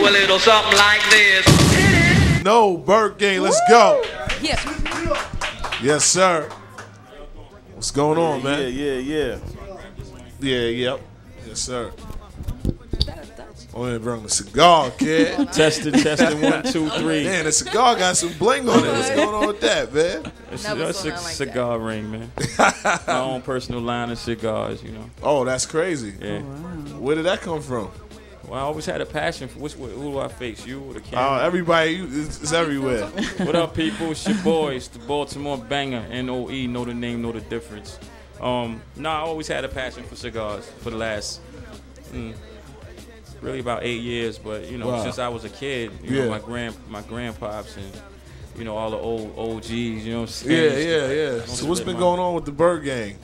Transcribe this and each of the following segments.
a little something like this. No, Byrdgang, let's go. Yeah. Yes, sir. What's going on, man? Yeah. Yep. Yes, sir. Oh, yeah, bring the cigar, kid. Testing, 1, 2, 3. Man, the cigar got some bling on it. What's going on with that, man? It's Never a saw nothing like cigar ring, man. My own personal line of cigars, you know. Oh, that's crazy. Yeah. Where did that come from? Well, I always had a passion for who do I face? You or the camera? Everybody, it's everywhere. What up, people? It's your boys, the Baltimore banger, NOE. Know the name, know the difference. I always had a passion for cigars for the last, really about 8 years. But you know, Wow. since I was a kid, you know, my grandpops and you know all the old OGs. You know, Yeah. So what's been going on with the Byrdgang?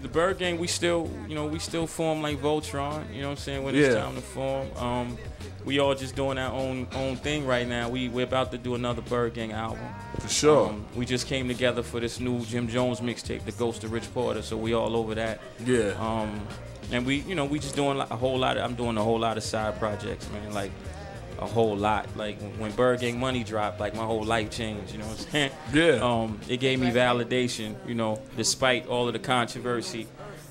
The Byrdgang, we still form like Voltron, you know what I'm saying, when it's time to form. We all just doing our own thing right now. We're about to do another Byrdgang album. For sure. We just came together for this new Jim Jones mixtape, The Ghost of Rich Porter, so we all over that. Yeah. And we just doing I'm doing a whole lot of side projects, man, like a whole lot. Like when Byrdgang Money dropped, like my whole life changed, you know what I'm saying? Yeah. It gave me validation, you know, despite all of the controversy,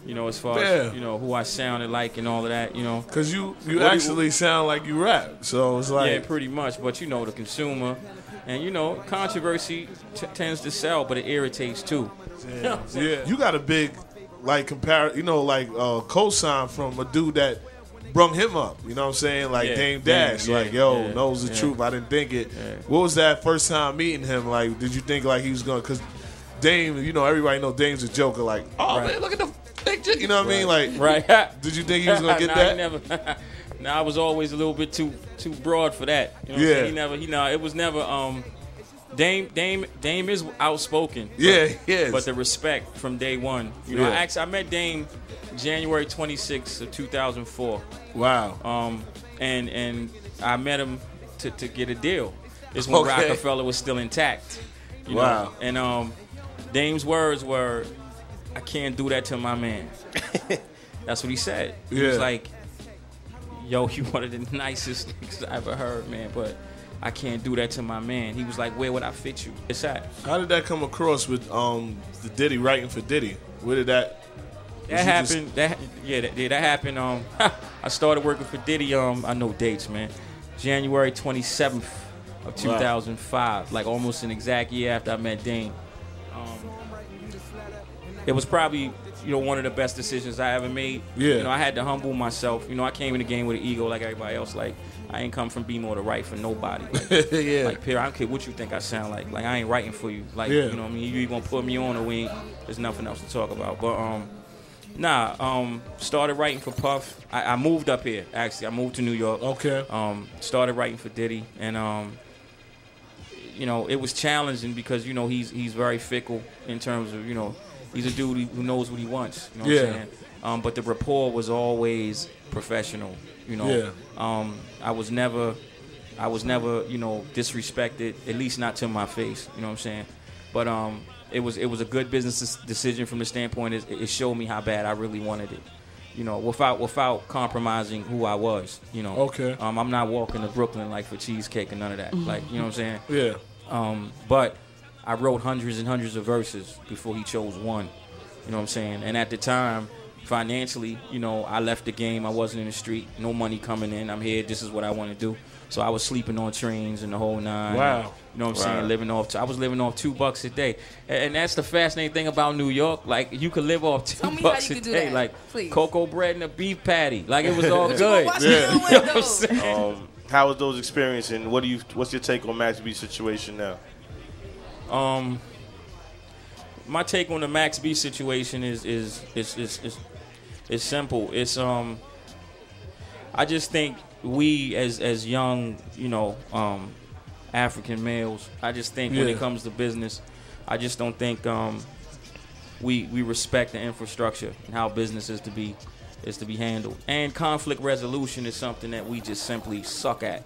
you know, as far as, you know, who I sounded like and all of that, you know. Because you actually sound like you rap, so it's like... Yeah, pretty much, but you know, the consumer, and you know, controversy tends to sell, but it irritates too. Yeah. You got a big, like, co-sign from a dude that brung him up, you know what I'm saying? Like Damon Dash, knows the truth. I didn't think it. Yeah. What was that first time meeting him? Like, did you think like he was going to, because Dame, you know, everybody know Dame's a joker, like, man, look at the picture, you know what I mean? Like, did you think he was going to get that? Never. I was always a little bit too broad for that. You know what I'm saying? It was never, Dame is outspoken. But the respect from day one. You know, I met Dame January 26th of 2004. Wow. And I met him to get a deal. It's when Rockefeller was still intact. You know? And Dame's words were, "I can't do that to my man." That's what he said. He was like, "Yo, you one of the nicest niggas I ever heard, man, but I can't do that to my man." He was like, "Where would I fit you?" It's that. How did that come across with the Diddy writing for Diddy? Where did that? That happened. That happened. I started working for Diddy. I know dates, man. January 27th of 2005, like almost an exact year after I met Dame. It was probably, you know, one of the best decisions I ever made. Yeah. You know, I had to humble myself. You know, I came in the game with an ego like everybody else. Like, I ain't come from B-more to write for nobody. Like, like, Pierre, I don't care what you think I sound like. Like, I ain't writing for you. Like, you know what I mean? You gonna put me on or there's nothing else to talk about. But, started writing for Puff. I moved up here, actually. I moved to New York. Okay. Started writing for Diddy. And, you know, it was challenging because, you know, he's very fickle in terms of, you know, he's a dude who knows what he wants. You know what I'm saying? But the rapport was always professional. You know, I was never, you know, disrespected. At least not to my face. You know what I'm saying? But it was a good business decision from the standpoint it showed me how bad I really wanted it. You know, without compromising who I was. You know. Okay. I'm not walking to Brooklyn like for cheesecake and none of that. Like, you know what I'm saying? Yeah. But I wrote hundreds and hundreds of verses before he chose one. You know what I'm saying? And at the time, financially, you know, I left the game. I wasn't in the street. No money coming in. I'm here. This is what I want to do. So I was sleeping on trains and the whole nine. Wow. You know what I'm saying? I was living off $2 a day. And that's the fascinating thing about New York. Like, you could live off $2 a day. Like, please. Cocoa bread and a beef patty. Like, it was all good. You know what I'm saying? How was those experiences, and what's your take on Max B's situation now? My take on the Max B situation is simple. It's I just think we as young, you know, African males, I just think when it comes to business, I just don't think we respect the infrastructure and how business is to be handled. And conflict resolution is something that we just simply suck at.